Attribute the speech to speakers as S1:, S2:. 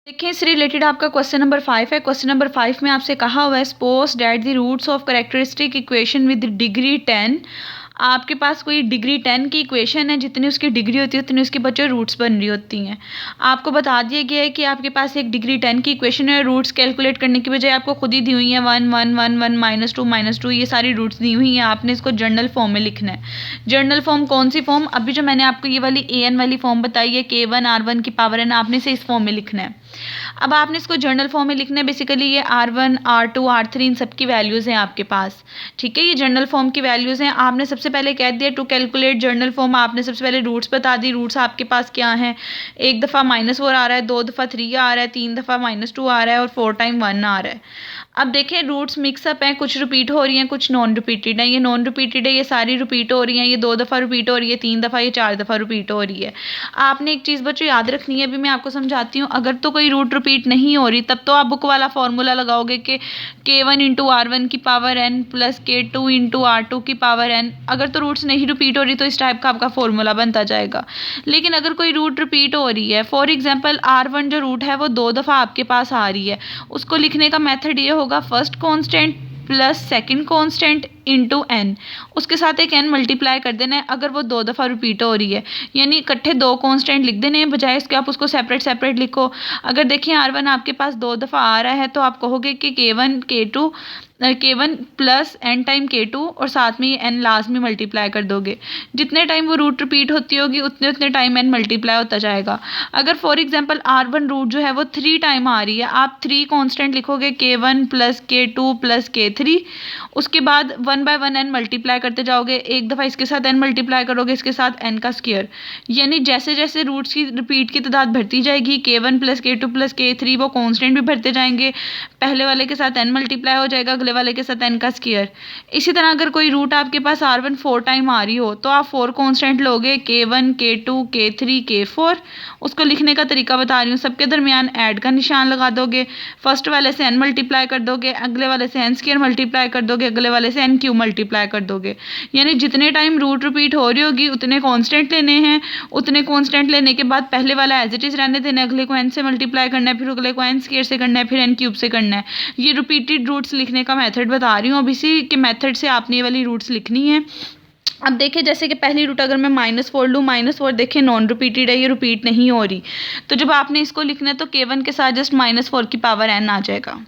S1: देखिए इससे रिलेटेड आपका क्वेश्चन नंबर 5 है। क्वेश्चन नंबर 5 में आपसे कहा हुआ है suppose that the roots of characteristic equation with degree 10। आपके पास कोई डिग्री 10 की इक्वेशन है, जितनी उसकी डिग्री होती है उतनी उसकी बच्चों रूट्स बन रही होती हैं। आपको बता दिया गया है कि आपके पास एक डिग्री 10 की इक्वेशन है, रूट्स कैलकुलेट करने की बजाय आपको खुद ही दी हुई है 1 1 1 1 -2 ये सारी रूट्स दी हुई हैं। आपने इसको जर्नल फॉर्म में लिखना है। जर्नल फॉर्म कौन सी फॉर्म? अभी जो मैंने आपको ये वाली an वाली फॉर्म बताई है k1 r1 की पावर n, आपने इसे इस फॉर्म में लिखना है। अब आपने इसको जर्नल फॉर्म में लिखना है। बेसिकली ये r1 r2 r3 इन सब की वैल्यूज़ हैं आपके पास, ठीक है। ये जर्नल फॉर्म की वैल्यूज़ हैं। आपने सबसे पहले कह दिया टू कैलकुलेट जर्नल फॉर्म, आपने सबसे पहले रूट्स बता दी। रूट्स आपके पास क्या हैं? एक दफ़ा -4 आ रहा है, 2 दफ़ा 3 आ रहा है, 3 दफ़ा -2 आ रहा है और 4 टाइम 1 आ रहा है। अब देखें रूट्स मिक्सअप हैं, कुछ रिपीट हो रही हैं, कुछ नॉन रिपीटेड हैं। ये नॉन रिपीटेड है, ये सारी रिपीट हो रही हैं। ये 2 दफ़ा रिपीट हो रही है, 3 दफ़ा, ये 4 दफ़ा रिपीट हो रही है। आपने एक चीज़ बच्चों याद रखनी है, अभी मैं आपको समझाती हूँ। अगर तो कोई रूट रिपीट नहीं हो रही तब तो आप बुक वाला फॉर्मूला लगाओगे कि k1 इंटू r1 की power n plus k2 into r2 की पावर n। अगर तो रूट्स नहीं रिपीट हो रही तो इस टाइप का आपका फॉर्मूला बनता जाएगा। लेकिन अगर कोई रूट रिपीट हो रही है, फॉर एग्जांपल r1 जो रूट है वो 2 दफ़ा आपके पास आ रही है, उसको लिखने का मेथड ये होगा first constant plus second constant into n, उसके साथ एक n मल्टीप्लाई कर देना है अगर वो 2 दफ़ा रिपीट हो रही है। यानी इकट्ठे 2 कांस्टेंट लिख देने हैं, बजाय इसके आप उसको सेपरेट सेपरेट लिखो। अगर देखिए r1 आपके पास 2 दफ़ा आ रहा है तो आप कहोगे कि k1 plus n time k2 और साथ में ये n लास्ट में मल्टीप्लाई कर दोगे। जितने टाइम वो रूट रिपीट होती होगी उतने उतने टाइम n मल्टीप्लाई होता जाएगा। अगर फॉर एग्जांपल r1 रूट जो है वो 3 टाइम आ रही है, आप 3 कांस्टेंट लिखोगे k1 plus k2 plus k3। उसके बाद 1 बाय 1 n मल्टीप्लाई करते जाओगे। एक दफ़ा इसके साथ n मल्टीप्लाई करोगे, इसके साथ n का स्क्वायर। यानी जैसे जैसे रूट्स की रिपीट की तादाद बढ़ती जाएगी, k1 plus k2 plus k3 वो कांस्टेंट भी बढ़ते जाएंगे। पहले वाले के साथ n मल्टीप्लाई हो जाएगा, अगले वाले के साथ n का स्क्वायर। इसी तरह अगर कोई रूट आपके पास r1 4 टाइम आ रही हो तो आप 4 कांस्टेंट लोगे, k1 k2 k3 k4। उसको लिखने का तरीका बता रही हूँ। सबके दरमियान ऐड का निशान लगा दोगे। फर्स्ट वाले से n मल्टीप्लाई कर दोगे, अगले वाले से n स्क्वायर मल्टीप्लाई कर दोगे, अगले वाले से n क्यूब मल्टीप्लाई कर दोगे। यानी जितने टाइम रूट रिपीट हो रही होगी उतने कांस्टेंट लेने हैं। उतने कांस्टेंट लेने के बाद पहले वाला एज इट इज़ रहने देना, अगले को n से मल्टीप्लाई करना है, फिर अगले को n स्क्वायर से करना है, फिर n क्यूब से करना है। ये रिपीटेड रूट्स लिखने का मेथड बता रही हूँ। अब इसी के मेथड से आपने ये वाली रूट्स लिखनी है। अब देखिए जैसे कि पहली रूट अगर मैं -4 लूँ, -4 देखिए नॉन रिपीटेड है, ये रिपीट नहीं हो रही। तो जब आपने इसको लिखना है तो k1 के साथ जस्ट -4 की पावर n आ जाएगा।